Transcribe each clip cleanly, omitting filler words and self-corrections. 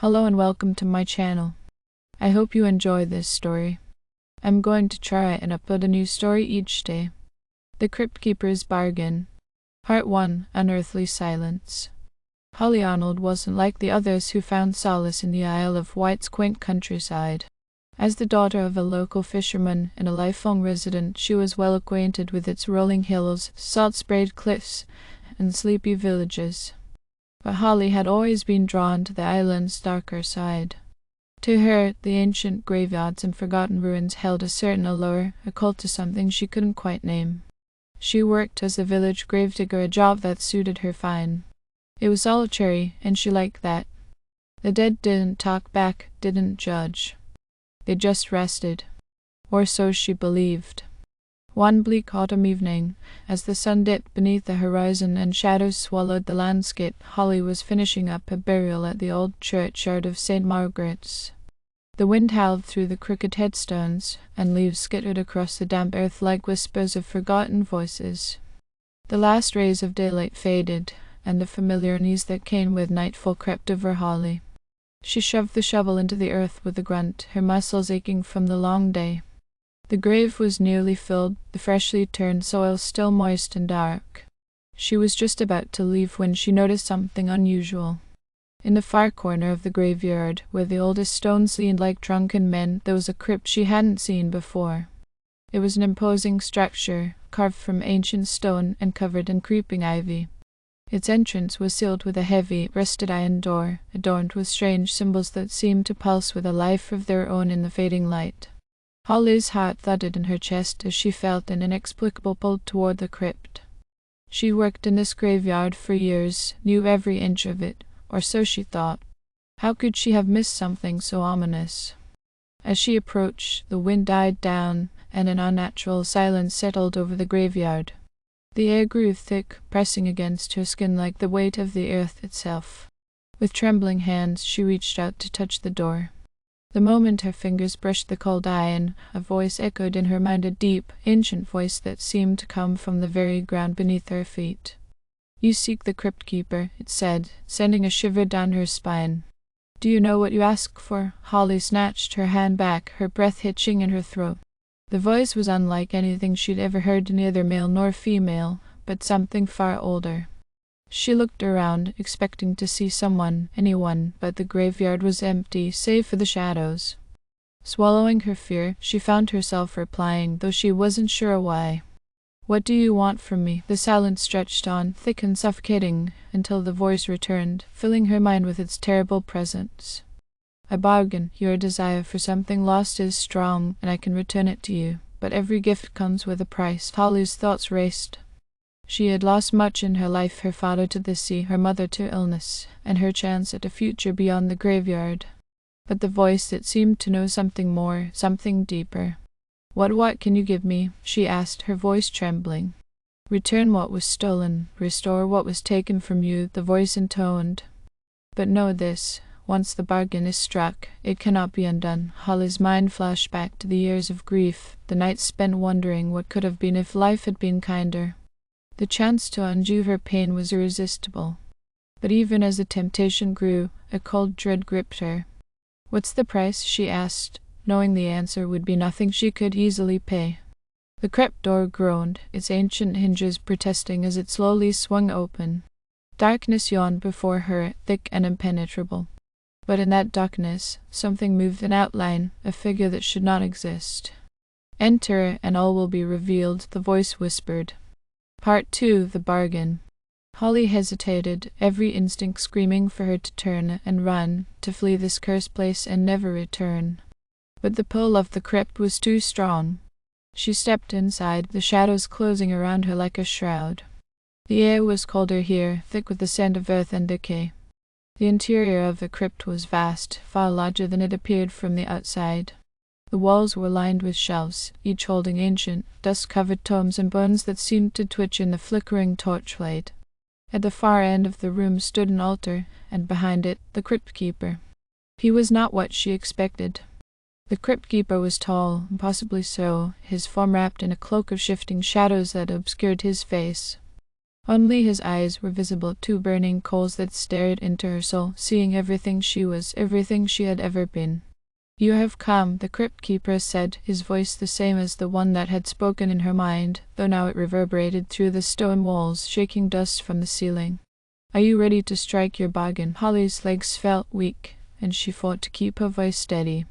Hello and welcome to my channel. I hope you enjoy this story. I'm going to try and upload a new story each day. The Cryptkeeper's Bargain. Part 1. Unearthly Silence. Holly Arnold wasn't like the others who found solace in the Isle of Wight's quaint countryside. As the daughter of a local fisherman and a lifelong resident, she was well acquainted with its rolling hills, salt-sprayed cliffs, and sleepy villages. But Holly had always been drawn to the island's darker side. To her, the ancient graveyards and forgotten ruins held a certain allure, a cult to something she couldn't quite name. She worked as a village gravedigger, a job that suited her fine. It was solitary, and she liked that. The dead didn't talk back, didn't judge. They just rested. Or so she believed. One bleak autumn evening, as the sun dipped beneath the horizon and shadows swallowed the landscape, Holly was finishing up a burial at the old churchyard of St. Margaret's. The wind howled through the crooked headstones, and leaves skittered across the damp earth like whispers of forgotten voices. The last rays of daylight faded, and the familiar unease that came with nightfall crept over Holly. She shoved the shovel into the earth with a grunt, her muscles aching from the long day. The grave was nearly filled, the freshly turned soil still moist and dark. She was just about to leave when she noticed something unusual. In the far corner of the graveyard, where the oldest stones leaned like drunken men, there was a crypt she hadn't seen before. It was an imposing structure, carved from ancient stone and covered in creeping ivy. Its entrance was sealed with a heavy, rusted iron door, adorned with strange symbols that seemed to pulse with a life of their own in the fading light. Holly's heart thudded in her chest as she felt an inexplicable pull toward the crypt. She worked in this graveyard for years, knew every inch of it, or so she thought. How could she have missed something so ominous? As she approached, the wind died down, and an unnatural silence settled over the graveyard. The air grew thick, pressing against her skin like the weight of the earth itself. With trembling hands, she reached out to touch the door. The moment her fingers brushed the cold iron, a voice echoed in her mind, a deep, ancient voice that seemed to come from the very ground beneath her feet. "You seek the Cryptkeeper," it said, sending a shiver down her spine. "Do you know what you ask for?" Holly snatched her hand back, her breath hitching in her throat. The voice was unlike anything she'd ever heard, neither male nor female, but something far older. She looked around, expecting to see someone, anyone, but the graveyard was empty, save for the shadows. Swallowing her fear, she found herself replying, though she wasn't sure why. "What do you want from me?" The silence stretched on, thick and suffocating, until the voice returned, filling her mind with its terrible presence. "A bargain. Your desire for something lost is strong, and I can return it to you. But every gift comes with a price." Holly's thoughts raced. She had lost much in her life, her father to the sea, her mother to illness, and her chance at a future beyond the graveyard. But the voice, it seemed to know something more, something deeper. What can you give me?" she asked, her voice trembling. "Return what was stolen, restore what was taken from you," the voice intoned. "But know this, once the bargain is struck, it cannot be undone." Holly's mind flashed back to the years of grief, the nights spent wondering what could have been if life had been kinder. The chance to undo her pain was irresistible. But even as the temptation grew, a cold dread gripped her. "What's the price?" she asked, knowing the answer would be nothing she could easily pay. The crypt door groaned, its ancient hinges protesting as it slowly swung open. Darkness yawned before her, thick and impenetrable. But in that darkness, something moved, an outline, a figure that should not exist. "Enter, and all will be revealed," the voice whispered. Part 2. The Bargain. Holly hesitated, every instinct screaming for her to turn and run, to flee this cursed place and never return. But the pull of the crypt was too strong. She stepped inside, the shadows closing around her like a shroud. The air was colder here, thick with the scent of earth and decay. The interior of the crypt was vast, far larger than it appeared from the outside. The walls were lined with shelves, each holding ancient, dust-covered tomes and bones that seemed to twitch in the flickering torchlight. At the far end of the room stood an altar, and behind it, the Cryptkeeper. He was not what she expected. The Cryptkeeper was tall, impossibly so, his form wrapped in a cloak of shifting shadows that obscured his face. Only his eyes were visible, two burning coals that stared into her soul, seeing everything she was, everything she had ever been. "You have come," the Cryptkeeper said, his voice the same as the one that had spoken in her mind, though now it reverberated through the stone walls, shaking dust from the ceiling. "Are you ready to strike your bargain?" Holly's legs felt weak, and she fought to keep her voice steady.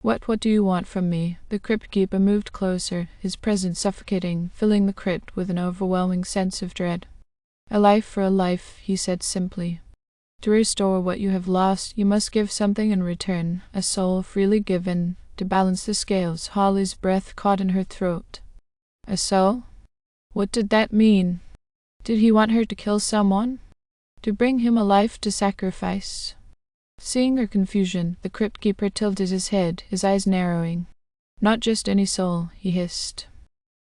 What do you want from me?" The Cryptkeeper moved closer, his presence suffocating, filling the crypt with an overwhelming sense of dread. "A life for a life," he said simply. "To restore what you have lost, you must give something in return, a soul freely given, to balance the scales." Holly's breath caught in her throat. A soul? What did that mean? Did he want her to kill someone? To bring him a life to sacrifice? Seeing her confusion, the Cryptkeeper tilted his head, his eyes narrowing. "Not just any soul," he hissed.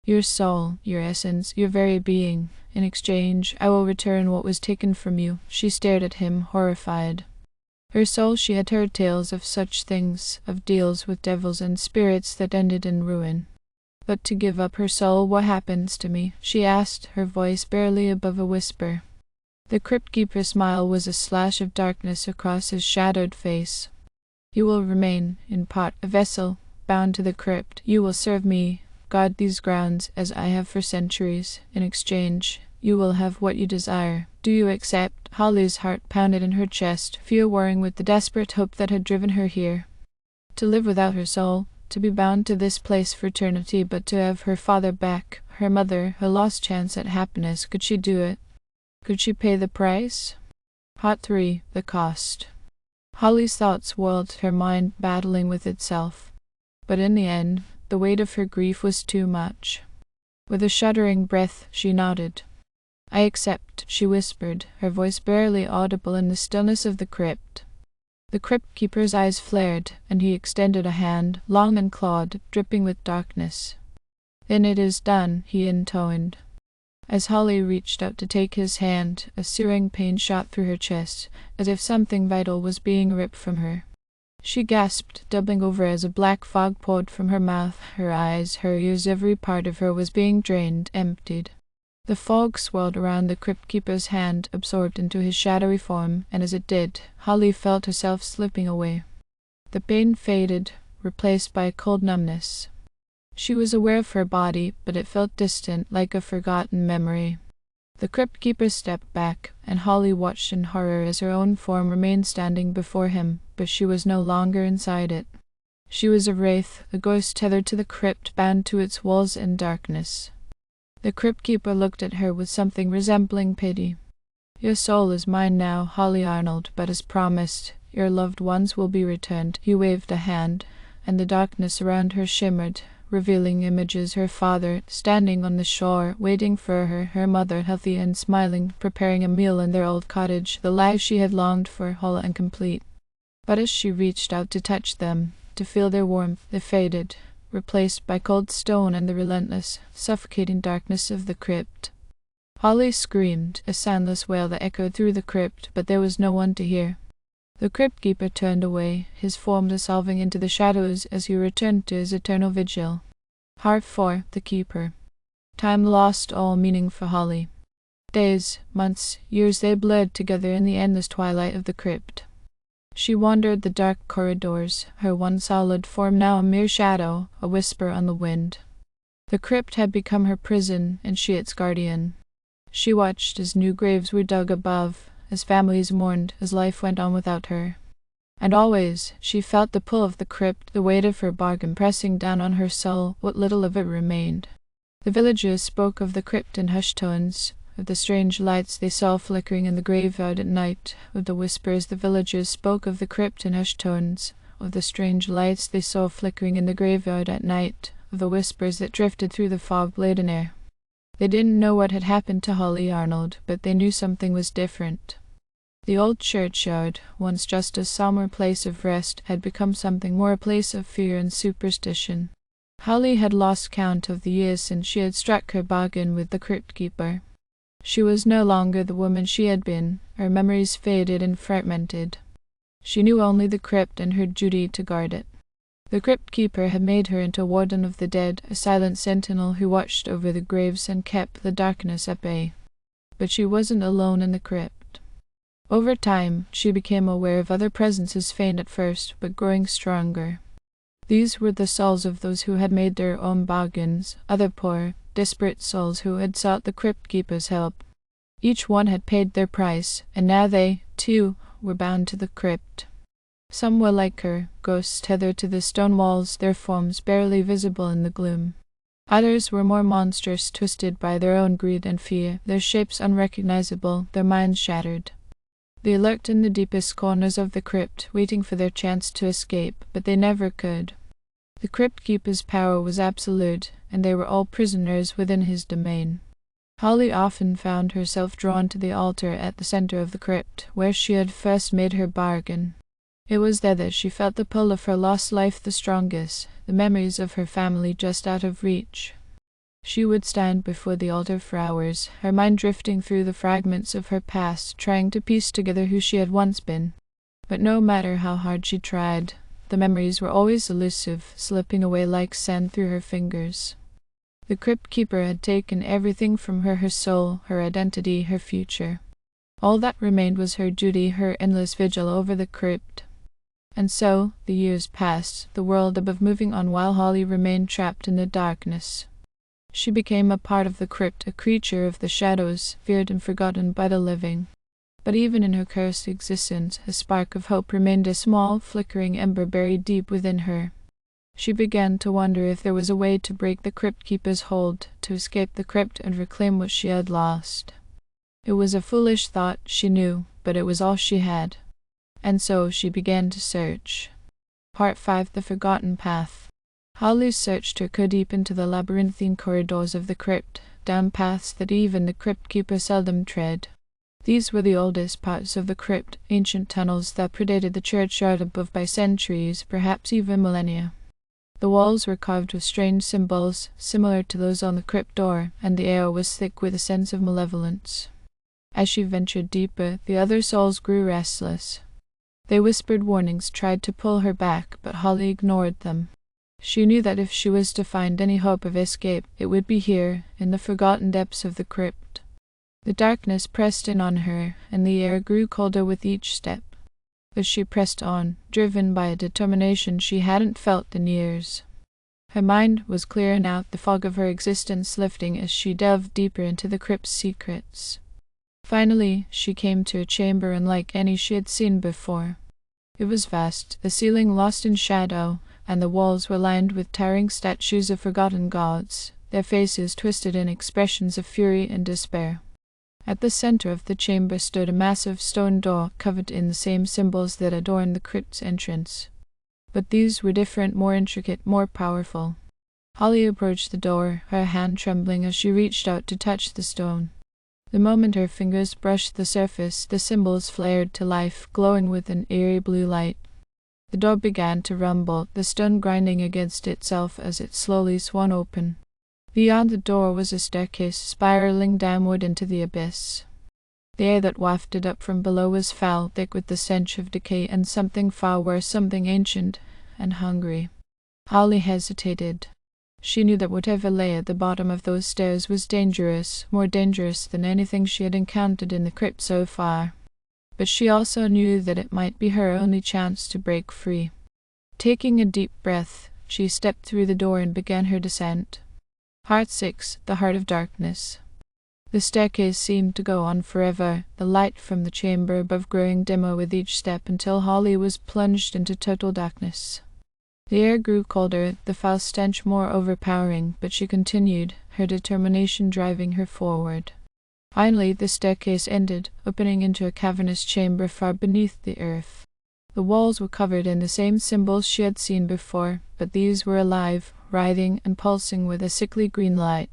"Your soul, your essence, your very being. In exchange, I will return what was taken from you." She stared at him, horrified. Her soul, she had heard tales of such things, of deals with devils and spirits that ended in ruin. But to give up her soul, what happens to me? She asked, her voice barely above a whisper. The Cryptkeeper's smile was a slash of darkness across his shadowed face. "You will remain, in part, a vessel, bound to the crypt. You will serve me, guard these grounds, as I have for centuries. In exchange, you will have what you desire. Do you accept?" Holly's heart pounded in her chest, fear warring with the desperate hope that had driven her here. To live without her soul, to be bound to this place for eternity, but to have her father back, her mother, her lost chance at happiness. Could she do it? Could she pay the price? Part 3. The Cost. Holly's thoughts whirled, her mind battling with itself. But in the end, the weight of her grief was too much. With a shuddering breath, she nodded. "I accept," she whispered, her voice barely audible in the stillness of the crypt. The Cryptkeeper's eyes flared, and he extended a hand, long and clawed, dripping with darkness. "Then it is done," he intoned. As Holly reached out to take his hand, a searing pain shot through her chest, as if something vital was being ripped from her. She gasped, doubling over as a black fog poured from her mouth, her eyes, her ears, every part of her was being drained, emptied. The fog swirled around the Cryptkeeper's hand, absorbed into his shadowy form, and as it did, Holly felt herself slipping away. The pain faded, replaced by a cold numbness. She was aware of her body, but it felt distant, like a forgotten memory. The Cryptkeeper stepped back, and Holly watched in horror as her own form remained standing before him, but she was no longer inside it. She was a wraith, a ghost tethered to the crypt, bound to its walls in darkness. The Cryptkeeper looked at her with something resembling pity. "Your soul is mine now, Holly Arnold, but as promised, your loved ones will be returned." He waved a hand, and the darkness around her shimmered, revealing images, her father, standing on the shore, waiting for her, her mother, healthy and smiling, preparing a meal in their old cottage, the life she had longed for, whole and complete. But as she reached out to touch them, to feel their warmth, they faded, replaced by cold stone and the relentless, suffocating darkness of the crypt. Holly screamed, a soundless wail that echoed through the crypt, but there was no one to hear. The Cryptkeeper turned away, his form dissolving into the shadows as he returned to his eternal vigil. Part 4. The Keeper. Time lost all meaning for Holly. Days, months, years, they blurred together in the endless twilight of the crypt. She wandered the dark corridors, her one solid form now a mere shadow, a whisper on the wind. The crypt had become her prison, and she its guardian. She watched as new graves were dug above, as families mourned, as life went on without her. And always she felt the pull of the crypt, the weight of her bargain pressing down on her soul, what little of it remained. The villagers spoke of the crypt in hushed tones, of the strange lights they saw flickering in the graveyard at night, of the whispers the villagers spoke of the crypt in hushed tones, of the strange lights they saw flickering in the graveyard at night, of the whispers that drifted through the fog-laden air. They didn't know what had happened to Holly Arnold, but they knew something was different. The old churchyard, once just a somber place of rest, had become something more, a place of fear and superstition. Holly had lost count of the years since she had struck her bargain with the Cryptkeeper. She was no longer the woman she had been, her memories faded and fragmented. She knew only the crypt and her duty to guard it. The Cryptkeeper had made her into a warden of the dead, a silent sentinel who watched over the graves and kept the darkness at bay. But she wasn't alone in the crypt. Over time, she became aware of other presences, faint at first, but growing stronger. These were the souls of those who had made their own bargains, other poor, desperate souls who had sought the Cryptkeeper's help. Each one had paid their price, and now they, too, were bound to the crypt. Some were like her, ghosts tethered to the stone walls, their forms barely visible in the gloom. Others were more monstrous, twisted by their own greed and fear, their shapes unrecognizable, their minds shattered. They lurked in the deepest corners of the crypt, waiting for their chance to escape, but they never could. The Cryptkeeper's power was absolute, and they were all prisoners within his domain. Holly often found herself drawn to the altar at the center of the crypt, where she had first made her bargain. It was there that she felt the pull of her lost life the strongest, the memories of her family just out of reach. She would stand before the altar for hours, her mind drifting through the fragments of her past, trying to piece together who she had once been. But no matter how hard she tried, the memories were always elusive, slipping away like sand through her fingers. The Cryptkeeper had taken everything from her, her soul, her identity, her future. All that remained was her duty, her endless vigil over the crypt. And so, the years passed, the world above moving on while Holly remained trapped in the darkness. She became a part of the crypt, a creature of the shadows, feared and forgotten by the living. But even in her cursed existence, a spark of hope remained, a small, flickering ember buried deep within her. She began to wonder if there was a way to break the Cryptkeeper's hold, to escape the crypt and reclaim what she had lost. It was a foolish thought, she knew, but it was all she had. And so she began to search. Part 5: The Forgotten Path. Holly's search took her deep into the labyrinthine corridors of the crypt, down paths that even the Cryptkeeper seldom tread. These were the oldest parts of the crypt, ancient tunnels that predated the churchyard above by centuries, perhaps even millennia. The walls were carved with strange symbols, similar to those on the crypt door, and the air was thick with a sense of malevolence. As she ventured deeper, the other souls grew restless. They whispered warnings, tried to pull her back, but Holly ignored them. She knew that if she was to find any hope of escape, it would be here, in the forgotten depths of the crypt. The darkness pressed in on her, and the air grew colder with each step. But she pressed on, driven by a determination she hadn't felt in years. Her mind was clear now, the fog of her existence lifting as she delved deeper into the crypt's secrets. Finally, she came to a chamber unlike any she had seen before. It was vast, the ceiling lost in shadow, and the walls were lined with towering statues of forgotten gods, their faces twisted in expressions of fury and despair. At the center of the chamber stood a massive stone door covered in the same symbols that adorned the crypt's entrance. But these were different, more intricate, more powerful. Holly approached the door, her hand trembling as she reached out to touch the stone. The moment her fingers brushed the surface, the symbols flared to life, glowing with an eerie blue light. The door began to rumble, the stone grinding against itself as it slowly swung open. Beyond the door was a staircase spiraling downward into the abyss. The air that wafted up from below was foul, thick with the stench of decay and something far worse, something ancient and hungry. Holly hesitated. She knew that whatever lay at the bottom of those stairs was dangerous, more dangerous than anything she had encountered in the crypt so far. But she also knew that it might be her only chance to break free. Taking a deep breath, she stepped through the door and began her descent. Part 6: The Heart of Darkness. The staircase seemed to go on forever, the light from the chamber above growing dimmer with each step until Holly was plunged into total darkness. The air grew colder, the foul stench more overpowering, but she continued, her determination driving her forward. Finally, the staircase ended, opening into a cavernous chamber far beneath the earth. The walls were covered in the same symbols she had seen before, but these were alive, writhing and pulsing with a sickly green light.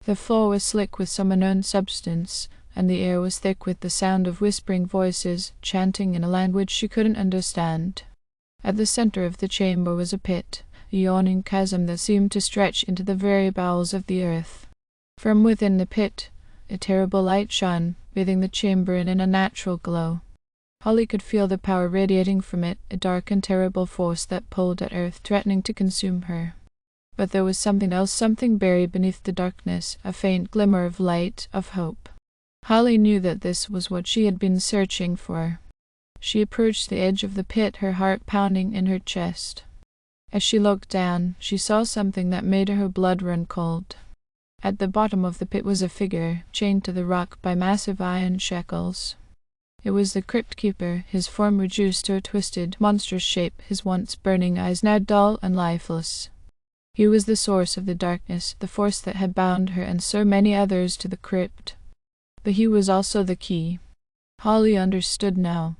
The floor was slick with some unknown substance, and the air was thick with the sound of whispering voices, chanting in a language she couldn't understand. At the center of the chamber was a pit, a yawning chasm that seemed to stretch into the very bowels of the earth. From within the pit, a terrible light shone, bathing the chamber in an unnatural glow. Holly could feel the power radiating from it, a dark and terrible force that pulled at earth, threatening to consume her. But there was something else, something buried beneath the darkness, a faint glimmer of light, of hope. Holly knew that this was what she had been searching for. She approached the edge of the pit, her heart pounding in her chest. As she looked down, she saw something that made her blood run cold. At the bottom of the pit was a figure, chained to the rock by massive iron shackles. It was the Cryptkeeper, his form reduced to a twisted, monstrous shape, his once burning eyes now dull and lifeless. He was the source of the darkness, the force that had bound her and so many others to the crypt. But he was also the key. Holly understood now.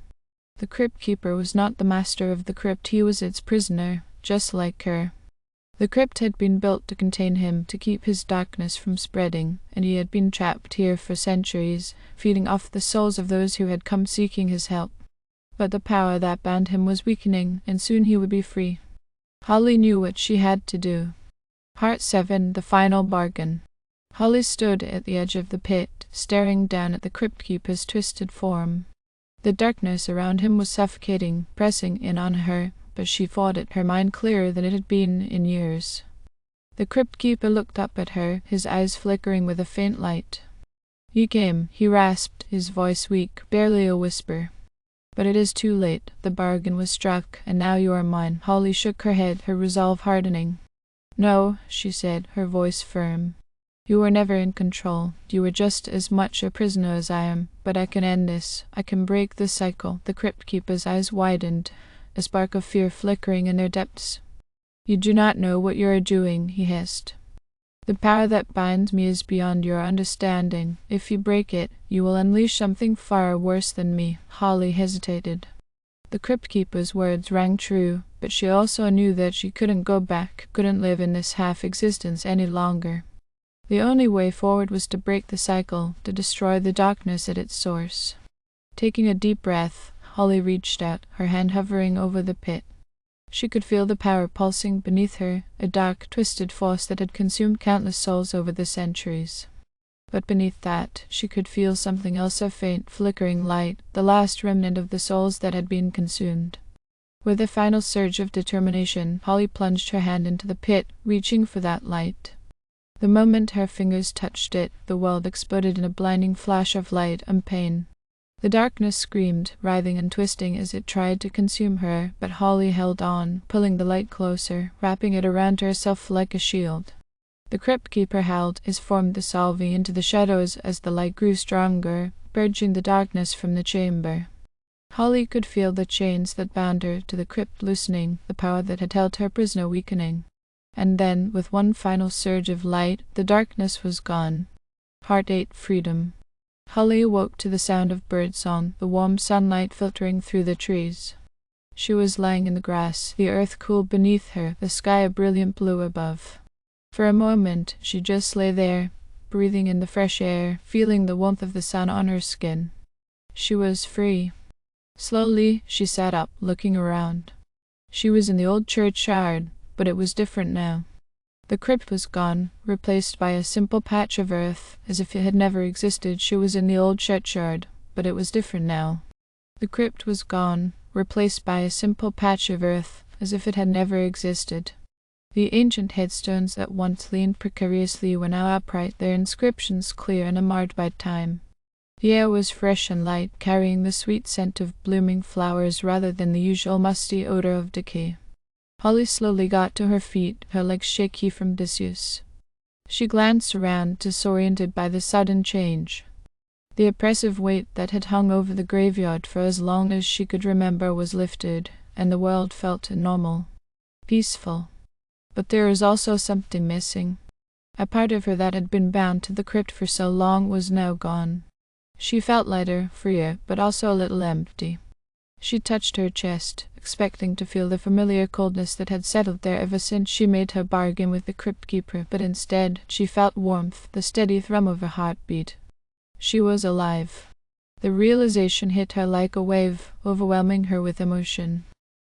The Cryptkeeper was not the master of the crypt, he was its prisoner, just like her. The crypt had been built to contain him, to keep his darkness from spreading, and he had been trapped here for centuries, feeding off the souls of those who had come seeking his help. But the power that bound him was weakening, and soon he would be free. Holly knew what she had to do. Part 7. The Final Bargain. Holly stood at the edge of the pit, staring down at the Cryptkeeper's twisted form. The darkness around him was suffocating, pressing in on her, but she fought it, her mind clearer than it had been in years. The Cryptkeeper looked up at her, his eyes flickering with a faint light. "You came," he rasped, his voice weak, barely a whisper. "But it is too late. The bargain was struck, and now you are mine." Holly shook her head, her resolve hardening. "No," she said, her voice firm. "You were never in control. You were just as much a prisoner as I am. But I can end this. I can break the cycle." The Cryptkeeper's eyes widened, a spark of fear flickering in their depths. "You do not know what you are doing," he hissed. "The power that binds me is beyond your understanding. If you break it, you will unleash something far worse than me." Holly hesitated. The Cryptkeeper's words rang true, but she also knew that she couldn't go back, couldn't live in this half-existence any longer. The only way forward was to break the cycle, to destroy the darkness at its source. Taking a deep breath, Holly reached out, her hand hovering over the pit. She could feel the power pulsing beneath her, a dark, twisted force that had consumed countless souls over the centuries. But beneath that, she could feel something else, a faint, flickering light, the last remnant of the souls that had been consumed. With a final surge of determination, Holly plunged her hand into the pit, reaching for that light. The moment her fingers touched it, the world exploded in a blinding flash of light and pain. The darkness screamed, writhing and twisting as it tried to consume her, but Holly held on, pulling the light closer, wrapping it around herself like a shield. The Cryptkeeper howled, his form dissolving into the shadows as the light grew stronger, purging the darkness from the chamber. Holly could feel the chains that bound her to the crypt loosening, the power that had held her prisoner weakening. And then, with one final surge of light, the darkness was gone. Part 8. Freedom. Holly awoke to the sound of birdsong, the warm sunlight filtering through the trees. She was lying in the grass, the earth cool beneath her, the sky a brilliant blue above. For a moment, she just lay there, breathing in the fresh air, feeling the warmth of the sun on her skin. She was free. Slowly, she sat up, looking around. She was in the old churchyard, but it was different now. The crypt was gone, replaced by a simple patch of earth, as if it had never existed. She was in the old churchyard, but it was different now. The crypt was gone, replaced by a simple patch of earth, as if it had never existed. The ancient headstones that once leaned precariously were now upright, their inscriptions clear and unmarred by time. The air was fresh and light, carrying the sweet scent of blooming flowers rather than the usual musty odor of decay. Holly slowly got to her feet, her legs shaky from disuse. She glanced around, disoriented by the sudden change. The oppressive weight that had hung over the graveyard for as long as she could remember was lifted, and the world felt normal, peaceful. But there was also something missing. A part of her that had been bound to the crypt for so long was now gone. She felt lighter, freer, but also a little empty. She touched her chest, expecting to feel the familiar coldness that had settled there ever since she made her bargain with the Cryptkeeper, but instead she felt warmth, the steady thrum of her heartbeat. She was alive. The realization hit her like a wave, overwhelming her with emotion.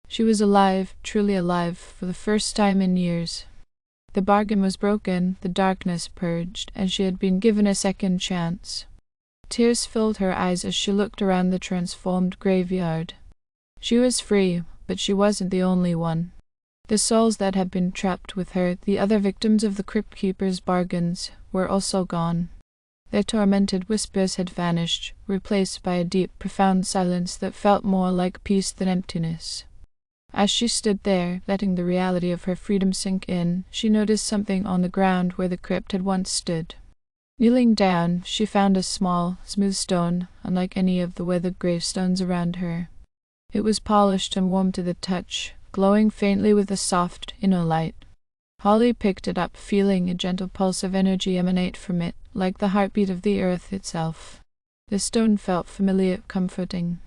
She was alive, truly alive, for the first time in years. The bargain was broken, the darkness purged, and she had been given a second chance. Tears filled her eyes as she looked around the transformed graveyard. She was free, but she wasn't the only one. The souls that had been trapped with her, the other victims of the Cryptkeeper's bargains, were also gone. Their tormented whispers had vanished, replaced by a deep, profound silence that felt more like peace than emptiness. As she stood there, letting the reality of her freedom sink in, she noticed something on the ground where the crypt had once stood. Kneeling down, she found a small, smooth stone, unlike any of the weathered gravestones around her. It was polished and warm to the touch, glowing faintly with a soft, inner light. Holly picked it up, feeling a gentle pulse of energy emanate from it, like the heartbeat of the earth itself. The stone felt familiar, comforting.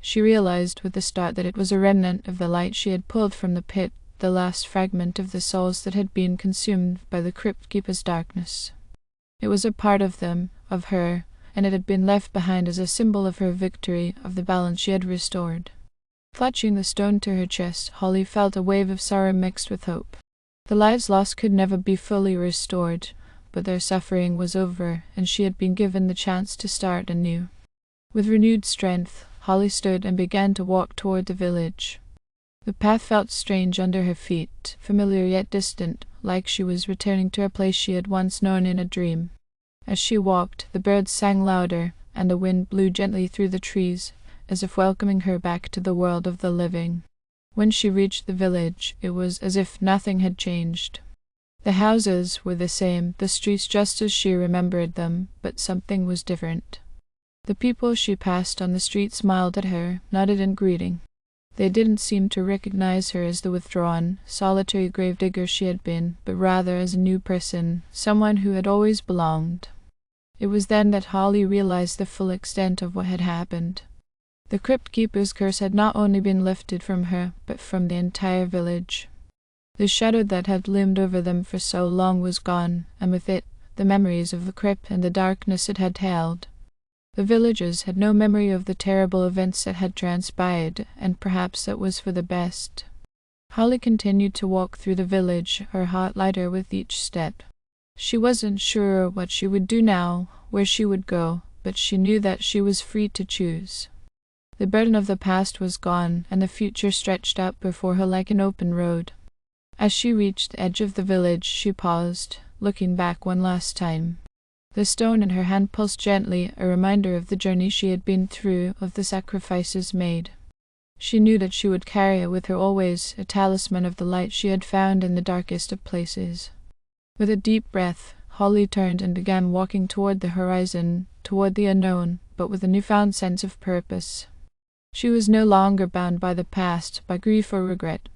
She realized with a start that it was a remnant of the light she had pulled from the pit, the last fragment of the souls that had been consumed by the Cryptkeeper's darkness. It was a part of them, of her, and it had been left behind as a symbol of her victory, of the balance she had restored. Clutching the stone to her chest, Holly felt a wave of sorrow mixed with hope. The lives lost could never be fully restored, but their suffering was over, and she had been given the chance to start anew. With renewed strength, Holly stood and began to walk toward the village. The path felt strange under her feet, familiar yet distant, like she was returning to a place she had once known in a dream. As she walked, the birds sang louder, and the wind blew gently through the trees, as if welcoming her back to the world of the living. When she reached the village, it was as if nothing had changed. The houses were the same, the streets just as she remembered them, but something was different. The people she passed on the street smiled at her, nodded in greeting. They didn't seem to recognize her as the withdrawn, solitary gravedigger she had been, but rather as a new person, someone who had always belonged. It was then that Holly realized the full extent of what had happened. The Cryptkeeper's curse had not only been lifted from her, but from the entire village. The shadow that had loomed over them for so long was gone, and with it the memories of the crypt and the darkness it had held. The villagers had no memory of the terrible events that had transpired, and perhaps that was for the best. Holly continued to walk through the village, her heart lighter with each step. She wasn't sure what she would do now, where she would go, but she knew that she was free to choose. The burden of the past was gone, and the future stretched out before her like an open road. As she reached the edge of the village, she paused, looking back one last time. The stone in her hand pulsed gently, a reminder of the journey she had been through, of the sacrifices made. She knew that she would carry it with her always, a talisman of the light she had found in the darkest of places. With a deep breath, Holly turned and began walking toward the horizon, toward the unknown, but with a newfound sense of purpose. She was no longer bound by the past, by grief or regret.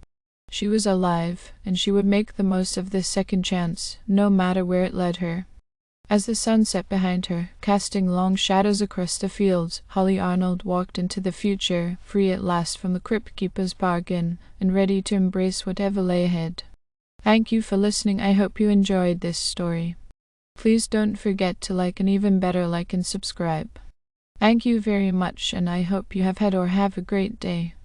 She was alive, and she would make the most of this second chance, no matter where it led her. As the sun set behind her, casting long shadows across the fields, Holly Arnold walked into the future, free at last from the Cryptkeeper's bargain, and ready to embrace whatever lay ahead. Thank you for listening. I hope you enjoyed this story. Please don't forget to like, and even better, like and subscribe. Thank you very much, and I hope you have had or have a great day.